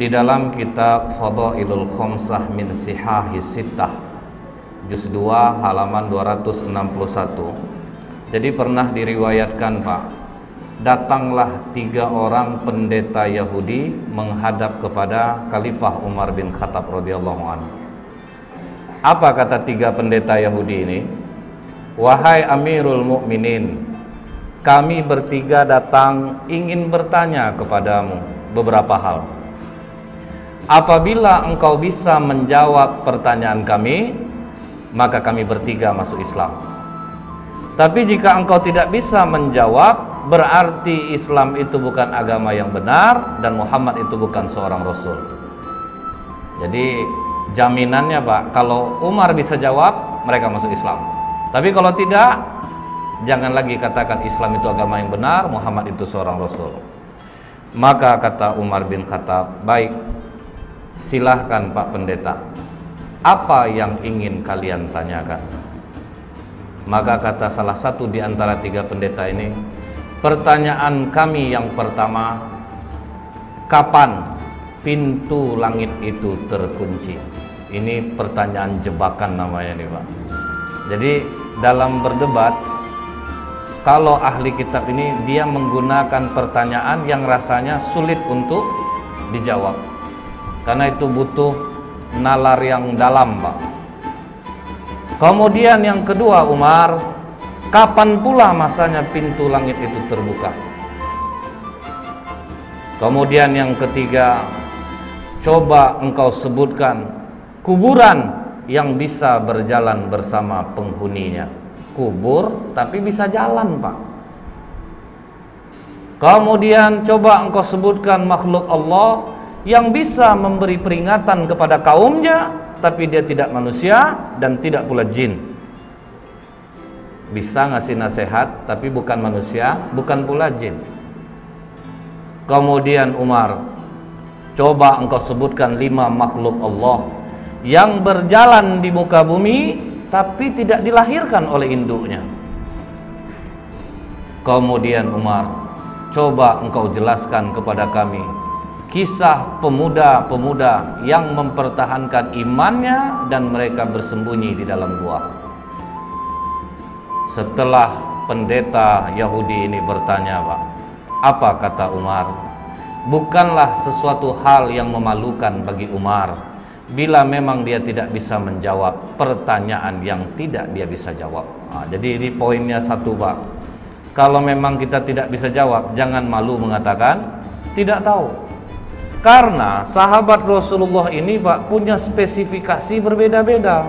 di dalam kitab Fadailul Khamsah min Sihahis Sittah juz 2 halaman 261. Jadi pernah diriwayatkan, Pak, datanglah 3 orang pendeta Yahudi menghadap kepada Khalifah Umar bin Khattab radhiyallahu anhu. Apa kata 3 pendeta Yahudi ini? Wahai Amirul Mukminin, kami bertiga datang ingin bertanya kepadamu beberapa hal. Apabila engkau bisa menjawab pertanyaan kami, maka kami bertiga masuk Islam. Tapi jika engkau tidak bisa menjawab, berarti Islam itu bukan agama yang benar dan Muhammad itu bukan seorang Rasul. Jadi jaminannya, Pak, kalau Umar bisa jawab, mereka masuk Islam. Tapi kalau tidak, jangan lagi katakan Islam itu agama yang benar, Muhammad itu seorang Rasul. Maka kata Umar bin Khattab, baik, silahkan Pak Pendeta, apa yang ingin kalian tanyakan? Maka kata salah satu di antara 3 pendeta ini, pertanyaan kami yang pertama, kapan pintu langit itu terkunci? Ini pertanyaan jebakan namanya nih, Pak. Jadi dalam berdebat, kalau ahli kitab ini dia menggunakan pertanyaan yang rasanya sulit untuk dijawab, karena itu butuh nalar yang dalam, Pak. Kemudian yang kedua, Umar, kapan pula masanya pintu langit itu terbuka? Kemudian yang ketiga, coba engkau sebutkan kuburan yang bisa berjalan bersama penghuninya. Kubur tapi bisa jalan, Pak. Kemudian coba engkau sebutkan makhluk Allah yang bisa memberi peringatan kepada kaumnya, tapi dia tidak manusia dan tidak pula jin. Bisa ngasih nasihat tapi bukan manusia, bukan pula jin. Kemudian Umar, coba engkau sebutkan 5 makhluk Allah yang berjalan di muka bumi tapi tidak dilahirkan oleh induknya. Kemudian Umar, coba engkau jelaskan kepada kami kisah pemuda-pemuda yang mempertahankan imannya dan mereka bersembunyi di dalam gua. Setelah pendeta Yahudi ini bertanya, Pak, apa kata Umar? Bukanlah sesuatu hal yang memalukan bagi Umar bila memang dia tidak bisa menjawab pertanyaan yang tidak dia bisa jawab. Jadi ini poinnya satu, Pak. Kalau memang kita tidak bisa jawab, jangan malu mengatakan tidak tahu. Karena sahabat Rasulullah ini, Pak, punya spesifikasi berbeda-beda.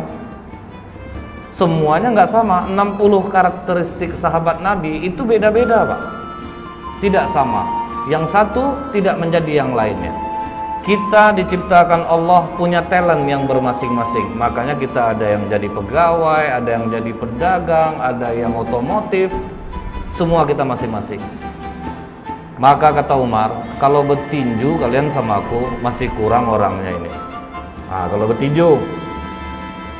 Semuanya nggak sama. 60 karakteristik sahabat Nabi itu beda-beda, Pak. Tidak sama. Yang satu tidak menjadi yang lainnya. Kita diciptakan Allah punya talent yang bermasing-masing. Makanya kita ada yang jadi pegawai, ada yang jadi pedagang, ada yang otomotif. Semua kita masing-masing. Maka kata Umar, kalau bertinju kalian sama aku masih kurang orangnya ini. Kalau bertinju,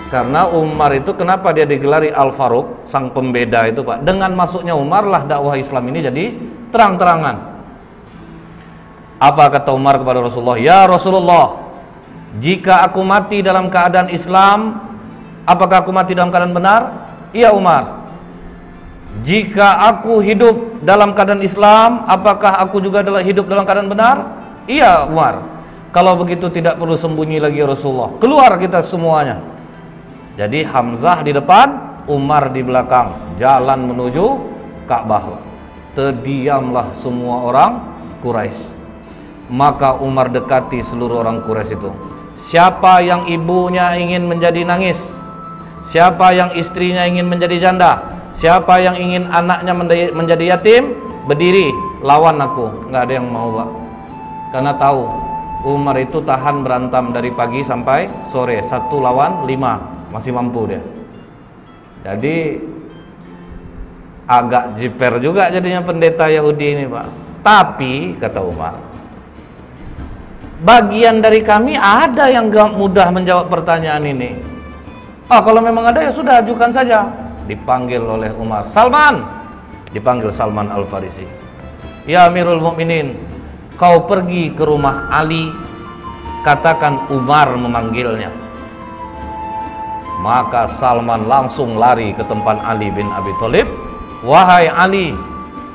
karena Umar itu kenapa dia digelari Al-Faruq, sang pembeda itu, Pak? Dengan masuknya Umar lah dakwah Islam ini jadi terang-terangan. Apa kata Umar kepada Rasulullah? Ya Rasulullah, jika aku mati dalam keadaan Islam, apakah aku mati dalam keadaan benar? Iya Umar. Jika aku hidup dalam keadaan Islam, apakah aku juga hidup dalam keadaan benar? Iya Umar. Kalau begitu tidak perlu sembunyi lagi Rasulullah. Keluar kita semuanya. Jadi Hamzah di depan, Umar di belakang, jalan menuju Ka'bah. Terdiamlah semua orang Quraisy. Maka Umar dekati seluruh orang Quraisy itu. Siapa yang ibunya ingin menjadi nangis? Siapa yang istrinya ingin menjadi janda? Siapa yang ingin anaknya menjadi yatim, berdiri lawan aku. Nggak ada yang mau, Pak. Karena tahu Umar itu tahan berantem dari pagi sampai sore, 1 lawan 5, masih mampu dia. Jadi agak jiper juga jadinya pendeta Yahudi ini, Pak. Tapi kata Umar, bagian dari kami ada yang gak mudah menjawab pertanyaan ini. Kalau memang ada ya sudah, ajukan saja. Dipanggil oleh Umar, Salman, dipanggil Salman Al-Farisi. Ya Amirul Mukminin, kau pergi ke rumah Ali, katakan Umar memanggilnya. Maka Salman langsung lari ke tempat Ali bin Abi Thalib. Wahai Ali,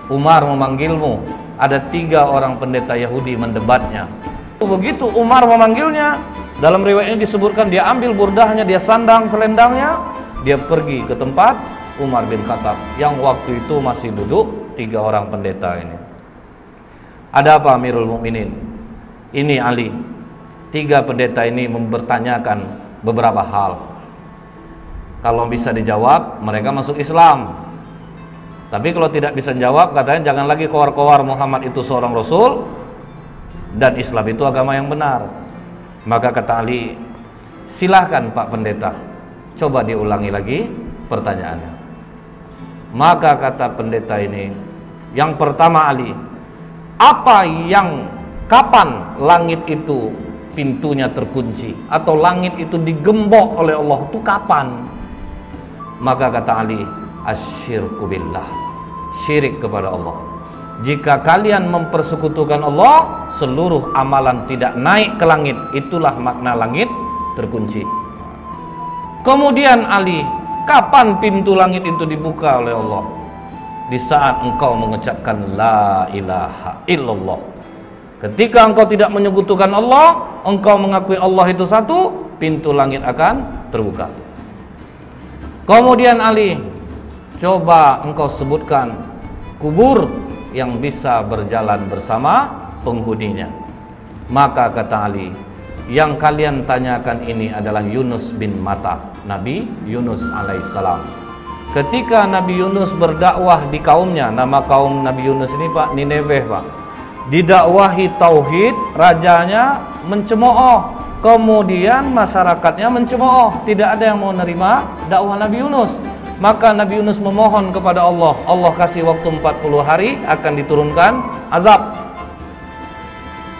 Umar memanggilmu. Ada 3 orang pendeta Yahudi mendebatnya. Begitu Umar memanggilnya, dalam riwayat ini disebutkan dia ambil burdahnya, dia sandang selendangnya, dia pergi ke tempat Umar bin Khattab yang waktu itu masih duduk 3 orang pendeta ini. Ada apa Amirul Mukminin? Ini Ali. 3 pendeta ini mempertanyakan beberapa hal. Kalau bisa dijawab, mereka masuk Islam. Tapi kalau tidak bisa jawab, katanya jangan lagi kowar-kowar Muhammad itu seorang Rasul dan Islam itu agama yang benar. Maka kata Ali, silahkan Pak Pendeta, coba diulangi lagi pertanyaannya. Maka kata pendeta ini, yang pertama Ali, kapan langit itu pintunya terkunci atau langit itu digembok oleh Allah, itu kapan? Maka kata Ali, asyirku billah, syirik kepada Allah. Jika kalian mempersekutukan Allah, seluruh amalan tidak naik ke langit. Itulah makna langit terkunci. Kemudian Ali, kapan pintu langit itu dibuka oleh Allah? Di saat engkau mengucapkan la ilaha illallah. Ketika engkau tidak menyekutukan Allah, engkau mengakui Allah itu satu, pintu langit akan terbuka. Kemudian Ali, coba engkau sebutkan kubur yang bisa berjalan bersama penghuninya. Maka kata Ali, yang kalian tanyakan ini adalah Yunus bin Matta, Nabi Yunus alaihissalam. Ketika Nabi Yunus berdakwah di kaumnya, nama kaum Nabi Yunus ini Pak, Nineveh Pak, didakwahi tauhid, rajanya mencemooh, kemudian masyarakatnya mencemooh, tidak ada yang mau menerima dakwah Nabi Yunus. Maka Nabi Yunus memohon kepada Allah, Allah kasih waktu 40 hari akan diturunkan azab.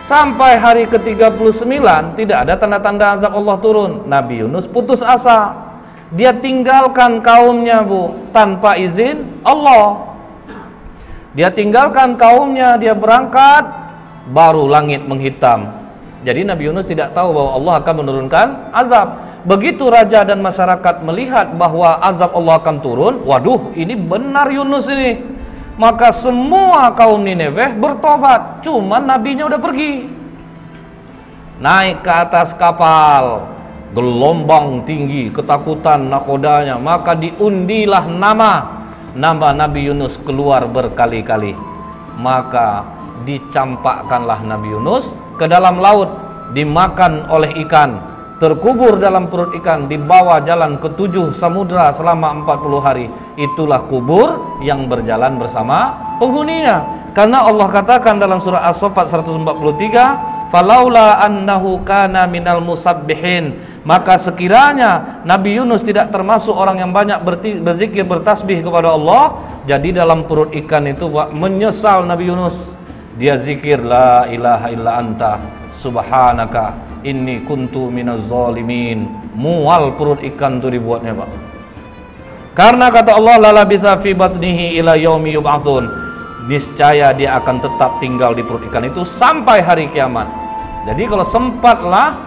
Sampai hari ke-39 tidak ada tanda-tanda azab Allah turun. Nabi Yunus putus asa. Dia tinggalkan kaumnya Bu, tanpa izin Allah. Dia tinggalkan kaumnya, dia berangkat, baru langit menghitam. Jadi Nabi Yunus tidak tahu bahwa Allah akan menurunkan azab. Begitu raja dan masyarakat melihat bahwa azab Allah akan turun, waduh, ini benar Yunus ini. Maka semua kaum Nineveh bertobat, cuman nabinya udah pergi. Naik ke atas kapal, gelombang tinggi, ketakutan nakodanya, maka diundilah nama Nabi Yunus keluar berkali-kali. Maka dicampakkanlah Nabi Yunus ke dalam laut, dimakan oleh ikan, terkubur dalam perut ikan, dibawa jalan ke 7 samudra selama 40 hari. Itulah kubur yang berjalan bersama penghuninya. Karena Allah katakan dalam surah As-Saffat 143, falaula annahu kana minal musabbihin, maka sekiranya Nabi Yunus tidak termasuk orang yang banyak berzikir, bertasbih kepada Allah, jadi dalam perut ikan itu menyesal Nabi Yunus. Dia zikir la ilaha illa anta subhanaka inni kuntu minaz zalimin. Mual perut ikan itu dibuatnya Pak. Karena kata Allah, la labitha fi batnihi ila yaumi yub'atsun, niscaya dia akan tetap tinggal di perut ikan itu sampai hari kiamat. Jadi kalau sempatlah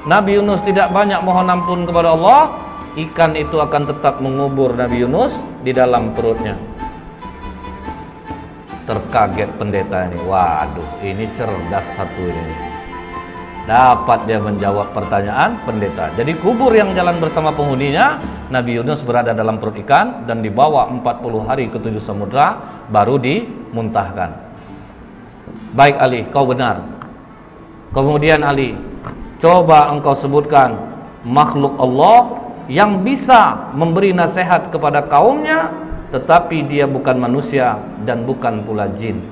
Nabi Yunus tidak banyak mohon ampun kepada Allah, ikan itu akan tetap mengubur Nabi Yunus di dalam perutnya. Terkaget pendeta ini, waduh, ini cerdas satu ini. Dapat dia menjawab pertanyaan pendeta. Jadi kubur yang jalan bersama penghuninya, Nabi Yunus berada dalam perut ikan dan dibawa 40 hari ke 7 samudra, baru dimuntahkan. Baik Ali, kau benar. Kemudian Ali, coba engkau sebutkan makhluk Allah yang bisa memberi nasihat kepada kaumnya, tetapi dia bukan manusia dan bukan pula jin.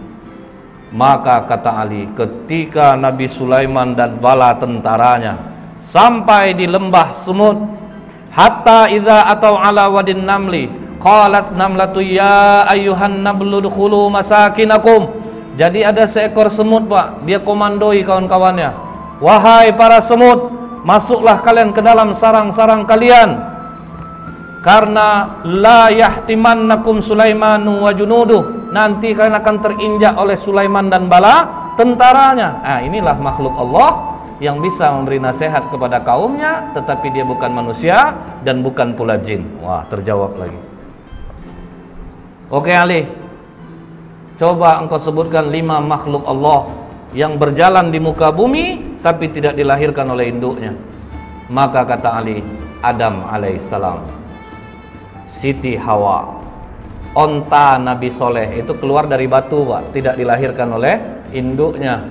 Maka kata Ali, ketika Nabi Sulaiman dan bala tentaranya sampai di lembah semut, hatta idza atau ala wadin namli qalat namlatu ya ayyuhan nablu dukhulu masakinakum. Jadi ada seekor semut Pak, dia komandoi kawan-kawannya, wahai para semut, masuklah kalian ke dalam sarang-sarang kalian, karena la yahtimannakum Sulaimanu wa junuduh, nanti kalian akan terinjak oleh Sulaiman dan bala tentaranya. Nah, inilah makhluk Allah yang bisa memberi nasihat kepada kaumnya, tetapi dia bukan manusia dan bukan pula jin. Wah, terjawab lagi. Oke Ali, coba engkau sebutkan 5 makhluk Allah yang berjalan di muka bumi tapi tidak dilahirkan oleh induknya. Maka kata Ali, Adam alaihissalam, Siti Hawa, onta Nabi Soleh itu keluar dari batu, Pak, tidak dilahirkan oleh induknya.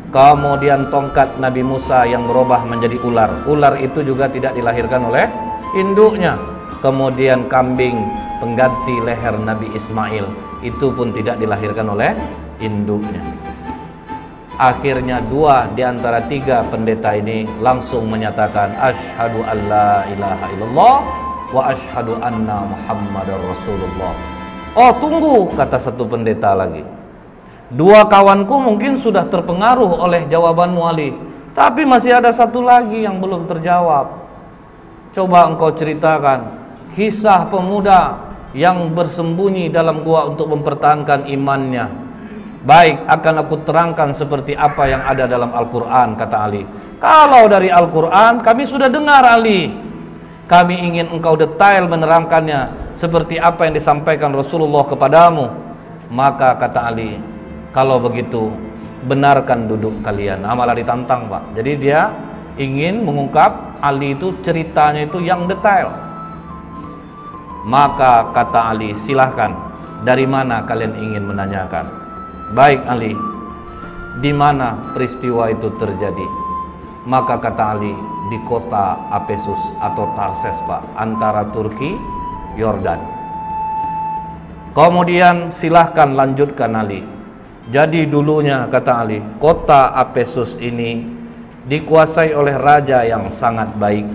Kemudian tongkat Nabi Musa yang berubah menjadi ular, ular itu juga tidak dilahirkan oleh induknya. Kemudian kambing pengganti leher Nabi Ismail, itu pun tidak dilahirkan oleh induknya. Akhirnya 2 di antara 3 pendeta ini langsung menyatakan asyhadu alla ilaha illallah wa asyhadu anna muhammadar rasulullah. Oh tunggu, kata satu pendeta lagi, 2 kawanku mungkin sudah terpengaruh oleh jawabanmu Ali, tapi masih ada satu lagi yang belum terjawab. Coba engkau ceritakan kisah pemuda yang bersembunyi dalam gua untuk mempertahankan imannya. Baik, akan aku terangkan seperti apa yang ada dalam Al-Quran, kata Ali. Kalau dari Al-Quran kami sudah dengar Ali, kami ingin engkau detail menerangkannya seperti apa yang disampaikan Rasulullah kepadamu. Maka kata Ali, kalau begitu benarkan duduk kalian. Malah ditantang, Pak. Jadi dia ingin mengungkap Ali itu ceritanya itu yang detail. Maka kata Ali, silahkan, dari mana kalian ingin menanyakan? Baik Ali, di mana peristiwa itu terjadi? Maka kata Ali, di kota Apesus atau Tarses, Pak, antara Turki, Yordan. Kemudian silahkan lanjutkan Ali. Jadi dulunya, kata Ali, kota Apesus ini dikuasai oleh raja yang sangat baik.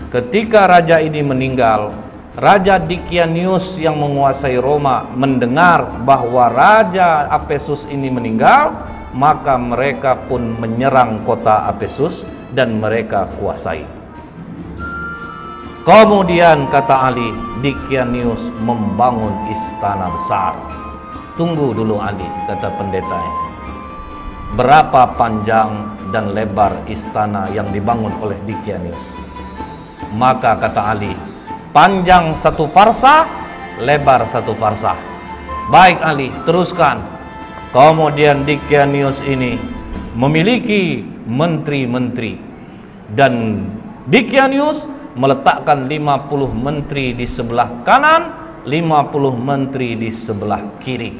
Ketika raja ini meninggal, Raja Dikianius yang menguasai Roma mendengar bahwa Raja Apesus ini meninggal, maka mereka pun menyerang kota Apesus dan mereka kuasai. Kemudian kata Ali, Dikianius membangun istana besar. Tunggu dulu Ali, kata pendetanya. Berapa panjang dan lebar istana yang dibangun oleh Dikianius? Maka kata Ali, panjang 1 farsah, lebar 1 farsah. Baik Ali, teruskan. Kemudian Dikianius ini memiliki menteri-menteri, dan Dikianius meletakkan 50 menteri di sebelah kanan, 50 menteri di sebelah kiri.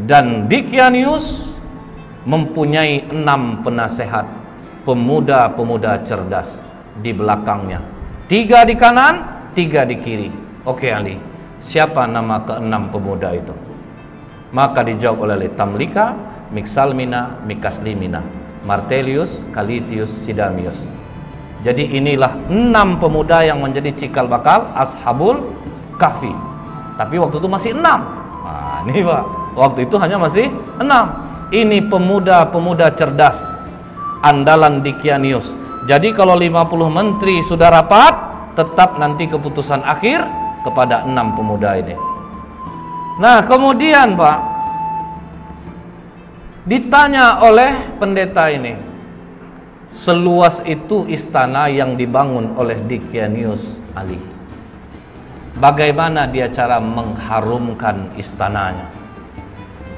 Dan Dikianius mempunyai 6 penasehat, pemuda-pemuda cerdas di belakangnya, 3 di kanan, 3 di kiri. Oke Ali, siapa nama ke-6 pemuda itu? Maka dijawab oleh Tamlika, Miksalmina, Mikaslimina, Martelius, Kalitius, Sidamius. Jadi inilah 6 pemuda yang menjadi cikal bakal Ashabul Kahfi. Tapi waktu itu masih 6. Nah ini Pak, waktu itu hanya masih 6. Ini pemuda-pemuda cerdas andalan Dikianius. Jadi kalau 50 menteri sudah rapat, tetap nanti keputusan akhir kepada 6 pemuda ini. Nah kemudian Pak, ditanya oleh pendeta ini, seluas itu istana yang dibangun oleh Dikianius Ali, bagaimana dia cara mengharumkan istananya?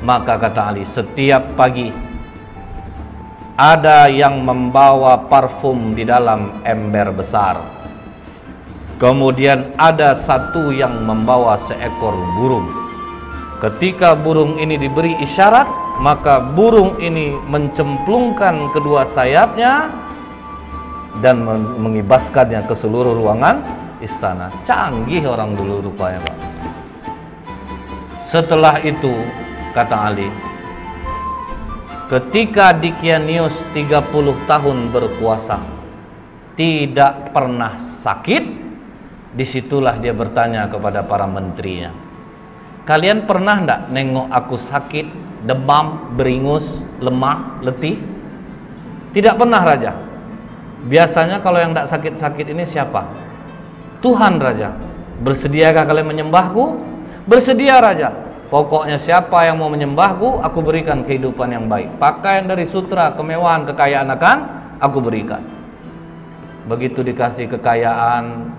Maka kata Ali, setiap pagi ada yang membawa parfum di dalam ember besar. Kemudian ada satu yang membawa seekor burung. Ketika burung ini diberi isyarat, maka burung ini mencemplungkan kedua sayapnya dan mengibaskannya ke seluruh ruangan istana. Canggih orang dulu rupanya Pak. Setelah itu kata Ali, ketika Dikianius 30 tahun berkuasa, tidak pernah sakit, disitulah dia bertanya kepada para menterinya, kalian pernah enggak nengok aku sakit, demam, beringus, lemah, letih? Tidak pernah Raja. Biasanya kalau yang enggak sakit-sakit ini siapa? Tuhan Raja. Bersediakah kalian menyembahku? Bersedia Raja. Pokoknya siapa yang mau menyembahku, aku berikan kehidupan yang baik. Pakaian dari sutra, kemewahan, kekayaan akan aku berikan. Begitu dikasih kekayaan,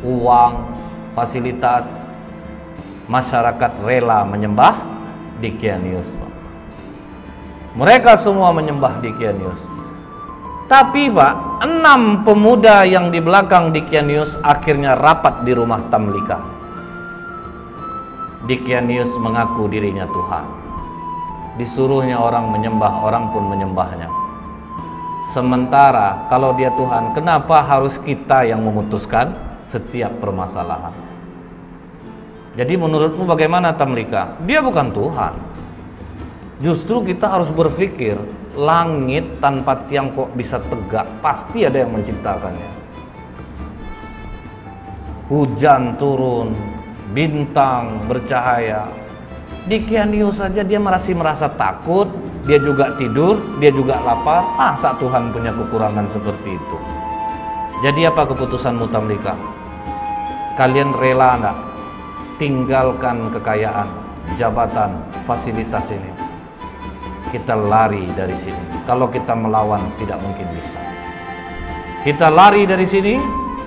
uang, fasilitas, masyarakat rela menyembah Dicanius. Mereka semua menyembah Dicanius. Tapi Pak, 6 pemuda yang di belakang Dicanius akhirnya rapat di rumah Tamlika. Dicanius mengaku dirinya Tuhan. Disuruhnya orang menyembah, orang pun menyembahnya. Sementara kalau dia Tuhan, kenapa harus kita yang memutuskan setiap permasalahan? Jadi menurutmu bagaimana Tamlika? Dia bukan Tuhan. Justru kita harus berpikir, langit tanpa tiang kok bisa tegak? Pasti ada yang menciptakannya. Hujan turun, bintang bercahaya. Dicanius saja dia masih merasa takut, dia juga tidur, dia juga lapar. Masa Tuhan punya kekurangan seperti itu? Jadi apa keputusanmu Tamlika? Kalian rela enggak tinggalkan kekayaan, jabatan, fasilitas ini? Kita lari dari sini. Kalau kita melawan tidak mungkin bisa. Kita lari dari sini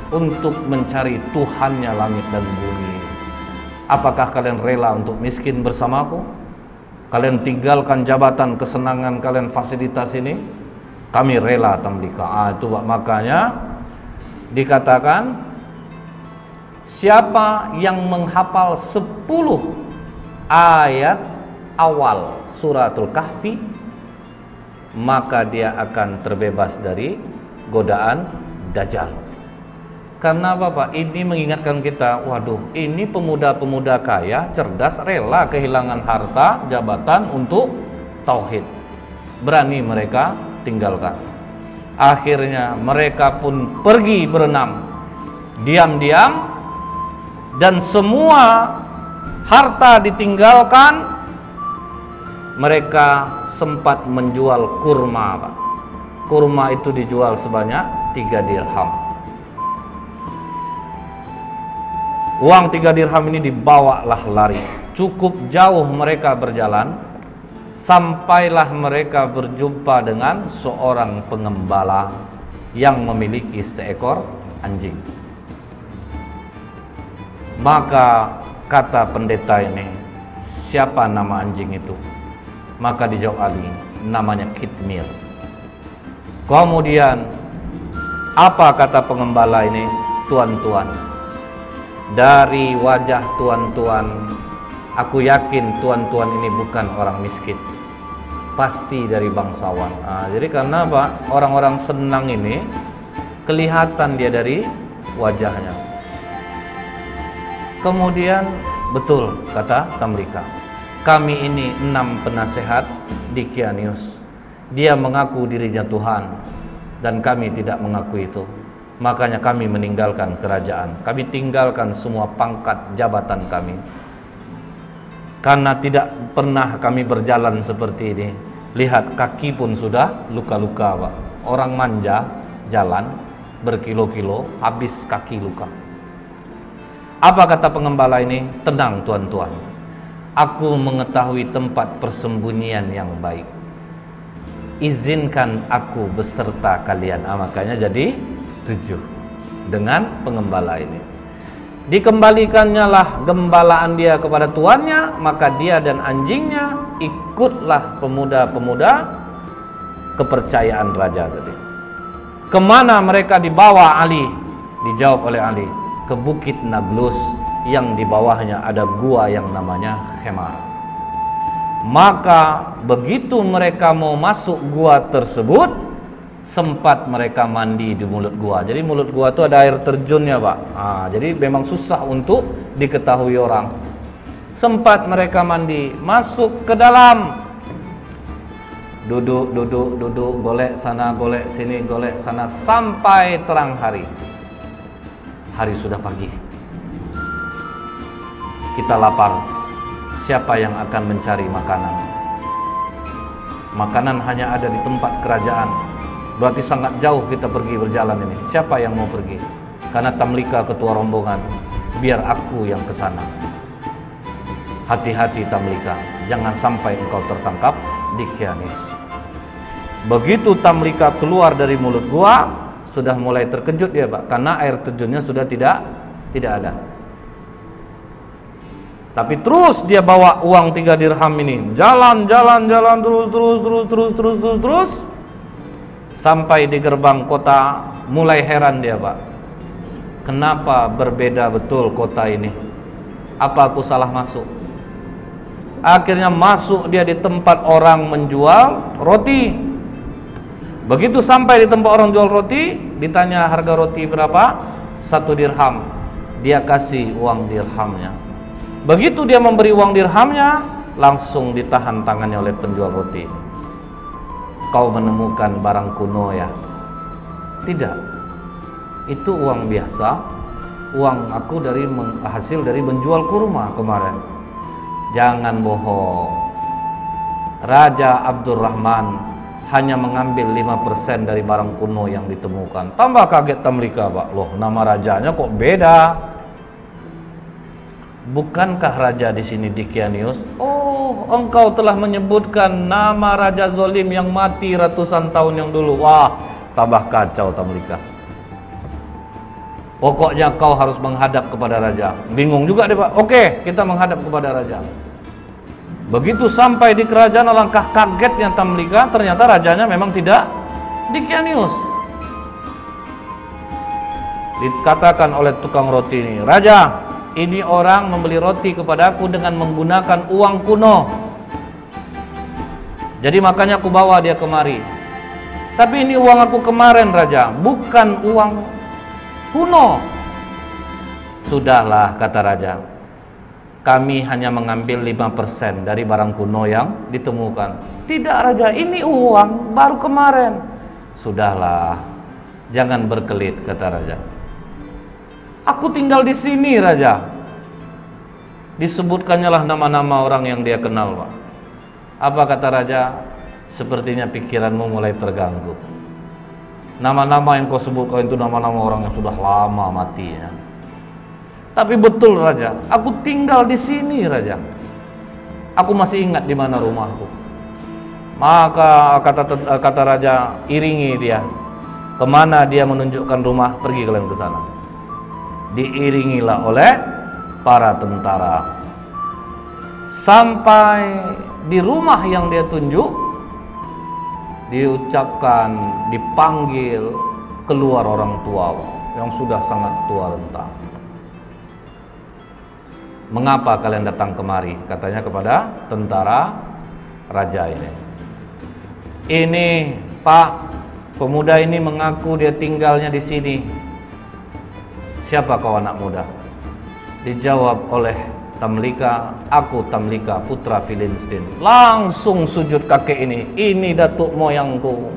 untuk mencari Tuhannya langit dan bumi. Apakah kalian rela untuk miskin bersamaku? Kalian tinggalkan jabatan, kesenangan kalian, fasilitas ini? Kami rela Tamlika. Itu makanya dikatakan, siapa yang menghafal 10 ayat awal suratul Kahfi, maka dia akan terbebas dari godaan Dajjal. Karena apa Pak? Ini mengingatkan kita, waduh, ini pemuda-pemuda kaya, cerdas, rela kehilangan harta, jabatan untuk tauhid. Berani mereka tinggalkan. Akhirnya mereka pun pergi berenam, diam-diam, dan semua harta ditinggalkan. Mereka sempat menjual kurma Pak. Kurma itu dijual sebanyak 3 dirham. Uang 3 dirham ini dibawalah lari. Cukup jauh mereka berjalan, sampailah mereka berjumpa dengan seorang pengembala yang memiliki seekor anjing. Maka kata pendeta ini, siapa nama anjing itu? Maka dijawab Ali, namanya Kitmir. Kemudian apa kata pengembala ini? Tuan-tuan, dari wajah tuan-tuan, aku yakin tuan-tuan ini bukan orang miskin, pasti dari bangsawan. Jadi karena apa? Orang-orang senang ini kelihatan dia dari wajahnya. Kemudian betul kata Tamlika, kami ini 6 penasehat Dicanius. Dia mengaku dirinya Tuhan dan kami tidak mengaku itu. Makanya kami meninggalkan kerajaan, kami tinggalkan semua pangkat jabatan kami. Karena tidak pernah kami berjalan seperti ini. Lihat, kaki pun sudah luka-luka Pak. Orang manja jalan berkilo-kilo, habis kaki luka. Apa kata pengembala ini? Tenang tuan-tuan, aku mengetahui tempat persembunyian yang baik. Izinkan aku beserta kalian. Makanya jadi 7 dengan pengembala ini. Dikembalikannya lah gembalaan dia kepada tuannya, maka dia dan anjingnya ikutlah pemuda-pemuda kepercayaan raja tadi. Kemana mereka dibawa Ali? Dijawab oleh Ali, ke Bukit Naglus yang di bawahnya ada gua yang namanya Khemar. Maka begitu mereka mau masuk gua tersebut, sempat mereka mandi di mulut gua. Jadi mulut gua itu ada air terjunnya Pak. Jadi memang susah untuk diketahui orang. Sempat mereka mandi, masuk ke dalam, duduk, golek sana, golek sini, golek sana, sampai terang hari. Hari sudah pagi. Kita lapar. Siapa yang akan mencari makanan? Makanan hanya ada di tempat kerajaan. Berarti sangat jauh kita pergi berjalan ini. Siapa yang mau pergi? Karena Tamlika ketua rombongan, biar aku yang ke sana. hati-hati Tamlika, jangan sampai engkau tertangkap Dickianius. Begitu Tamlika keluar dari mulut gua, sudah mulai terkejut dia Pak, karena air terjunnya sudah tidak ada. Tapi terus dia bawa uang 3 dirham ini, jalan terus sampai di gerbang kota. Mulai heran dia Pak, kenapa berbeda betul kota ini? Apa aku salah masuk? Akhirnya masuk dia di tempat orang menjual roti. Begitu sampai di tempat orang jual roti, ditanya harga roti berapa? 1 dirham. Dia kasih uang dirhamnya. Begitu dia memberi uang dirhamnya, langsung ditahan tangannya oleh penjual roti. Kau menemukan barang kuno ya? Tidak, itu uang biasa. Uang aku hasil dari menjual kurma kemarin. Jangan bohong. Raja Abdurrahman hanya mengambil 5% dari barang kuno yang ditemukan. Tambah kaget Tamlika Pak, loh nama rajanya kok beda? Bukankah raja di sini Dickianius? Oh, engkau telah menyebutkan nama raja zolim yang mati ratusan tahun yang dulu. Wah, tambah kacau Tamlika. Pokoknya kau harus menghadap kepada raja. Bingung juga deh Pak. Oke, kita menghadap kepada raja. Begitu sampai di kerajaan, alangkah kagetnya Tamlika, ternyata rajanya memang tidak Dickianius. Dikatakan oleh tukang roti ini, "Raja, ini orang membeli roti kepadaku dengan menggunakan uang kuno. Jadi makanya aku bawa dia kemari. Tapi ini uang aku kemarin Raja, bukan uang kuno." Sudahlah, kata raja, kami hanya mengambil 5% dari barang kuno yang ditemukan. Tidak Raja, ini uang baru kemarin. Sudahlah, jangan berkelit, kata raja. Aku tinggal di sini Raja. Disebutkannya lah nama-nama orang yang dia kenal Pak. Apa kata raja? Sepertinya pikiranmu mulai terganggu. Nama-nama yang kau sebutkan itu nama-nama orang yang sudah lama matinya. Tapi betul Raja, aku tinggal di sini Raja. Aku masih ingat di mana rumahku. Maka kata raja, iringi dia. Kemana dia menunjukkan rumah, pergi kalian ke sana. Diiringilah oleh para tentara. Sampai di rumah yang dia tunjuk, diucapkan, dipanggil keluar orang tua yang sudah sangat tua renta. Mengapa kalian datang kemari? Katanya kepada tentara raja ini. Ini Pak, pemuda ini mengaku dia tinggalnya di sini. Siapa kau anak muda? Dijawab oleh Tamlika, aku Tamlika putra Filistin. Langsung sujud kakek ini datuk moyangku.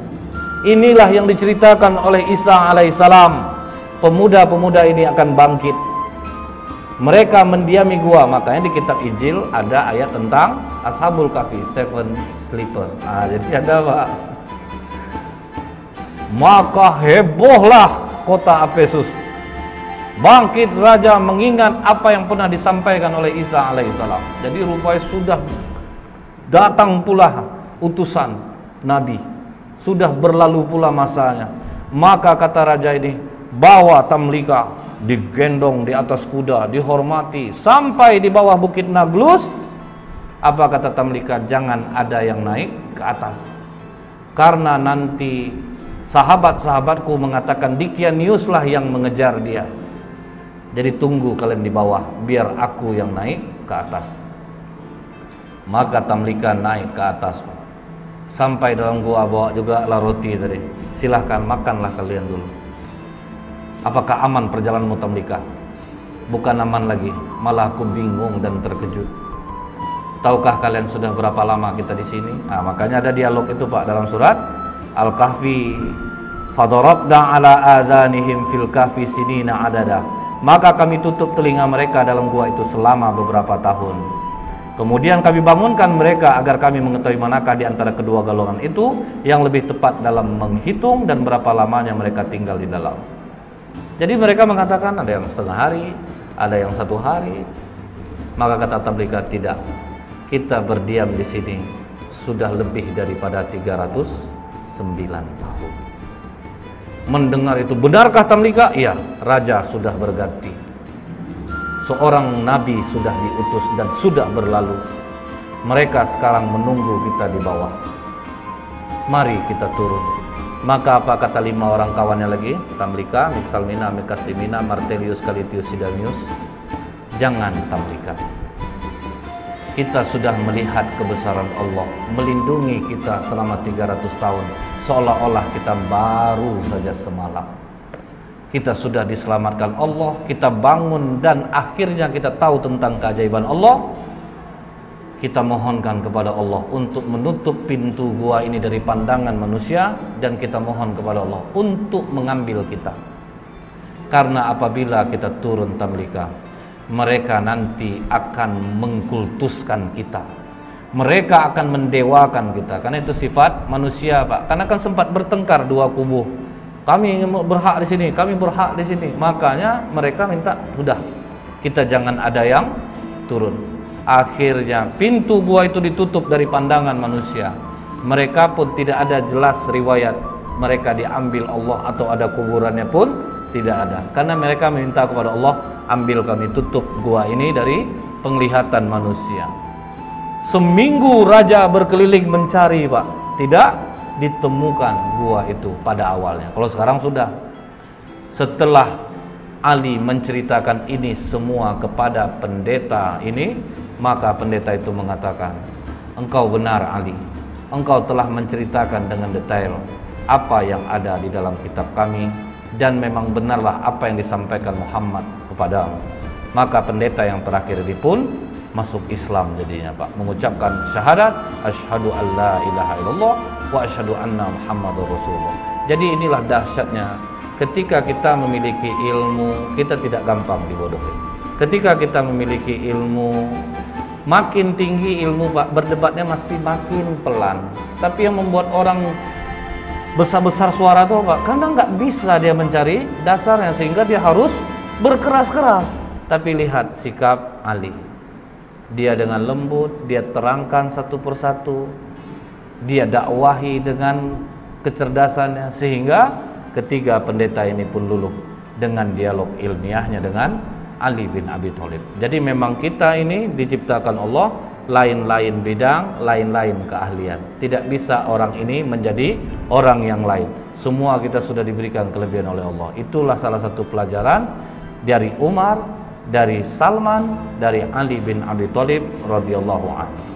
Inilah yang diceritakan oleh Isa alaihissalam. Pemuda-pemuda ini akan bangkit. Mereka mendiami gua, makanya di kitab Injil ada ayat tentang Ashabul Kahfi, 7 sleeper. Jadi ada Pak. Maka hebohlah kota Efesus. Bangkit raja mengingat apa yang pernah disampaikan oleh Isa alaihissalam. Jadi rupanya sudah datang pula utusan Nabi. Sudah berlalu pula masanya. Maka kata raja ini, bawa Tamlika, digendong di atas kuda, dihormati sampai di bawah bukit Nablus. Apa kata Tamlika? Jangan ada yang naik ke atas, karena nanti sahabat-sahabatku mengatakan Dickianius lah yang mengejar dia. Jadi tunggu kalian di bawah, biar aku yang naik ke atas. Maka Tamlika naik ke atas. Sampai dalam gua bawa juga lah roti tadi. Silahkan makanlah kalian dulu. Apakah aman perjalananmu Tamlika? Bukan aman lagi, malah aku bingung dan terkejut. Tahukah kalian sudah berapa lama kita di sini? Makanya ada dialog itu Pak dalam surat Al-Kahfi. Fadarabna ala adhanihim fil kahfi sinina adada. Maka kami tutup telinga mereka dalam gua itu selama beberapa tahun. Kemudian kami bangunkan mereka agar kami mengetahui manakah di antara kedua golongan itu yang lebih tepat dalam menghitung dan berapa lamanya mereka tinggal di dalam. Jadi mereka mengatakan ada yang setengah hari, ada yang 1 hari. Maka kata Tamlika, tidak. Kita berdiam di sini sudah lebih daripada 309 tahun. Mendengar itu, benarkah Tamlika? Iya, raja sudah berganti. Seorang nabi sudah diutus dan sudah berlalu. Mereka sekarang menunggu kita di bawah. Mari kita turun. Maka apa kata 5 orang kawannya lagi? Tamlika, Mixalmina, Mekastimina, Martelius, Calitius, Sidanius. Jangan Tamlika. Kita sudah melihat kebesaran Allah melindungi kita selama 300 tahun. Seolah-olah kita baru saja semalam. Kita sudah diselamatkan Allah, kita bangun dan akhirnya kita tahu tentang keajaiban Allah. Kita mohonkan kepada Allah untuk menutup pintu gua ini dari pandangan manusia, dan kita mohon kepada Allah untuk mengambil kita. Karena apabila kita turun Tamlika, mereka nanti akan mengkultuskan kita. Mereka akan mendewakan kita, karena itu sifat manusia, Pak. Karena kan sempat bertengkar dua kubu. Kami berhak di sini, kami berhak di sini. Makanya mereka minta, sudah, kita jangan ada yang turun. Akhirnya pintu gua itu ditutup dari pandangan manusia. Mereka pun tidak ada jelas riwayat mereka diambil Allah atau ada kuburannya pun tidak ada. Karena mereka minta kepada Allah, ambil kami, tutup gua ini dari penglihatan manusia. Seminggu raja berkeliling mencari, Pak, tidak ditemukan gua itu pada awalnya. Kalau sekarang sudah. Setelah Ali menceritakan ini semua kepada pendeta ini, maka pendeta itu mengatakan, engkau benar Ali, engkau telah menceritakan dengan detail apa yang ada di dalam kitab kami, dan memang benarlah apa yang disampaikan Muhammad kepadamu. Maka pendeta yang terakhir ini pun masuk Islam jadinya, Pak, mengucapkan syahadat asyhadu alla ilaha illallah wa asyhadu anna muhammadur rasulullah. Jadi inilah dahsyatnya ketika kita memiliki ilmu, kita tidak gampang dibodohi. Ketika kita memiliki ilmu, makin tinggi ilmu, Pak, berdebatnya mesti makin pelan. Tapi yang membuat orang besar-besar suara tuh, Pak, karena nggak bisa dia mencari dasarnya, sehingga dia harus berkeras-keras. Tapi lihat sikap Ali. Dia dengan lembut, dia terangkan satu persatu, dia dakwahi dengan kecerdasannya, sehingga ketiga pendeta ini pun luluh dengan dialog ilmiahnya dengan Ali bin Abi Thalib. Jadi memang kita ini diciptakan Allah lain-lain bidang, lain-lain keahlian. Tidak bisa orang ini menjadi orang yang lain. Semua kita sudah diberikan kelebihan oleh Allah. Itulah salah satu pelajaran dari Umar, dari Salman, dari Ali bin Abi Thalib radhiyallahu anhu.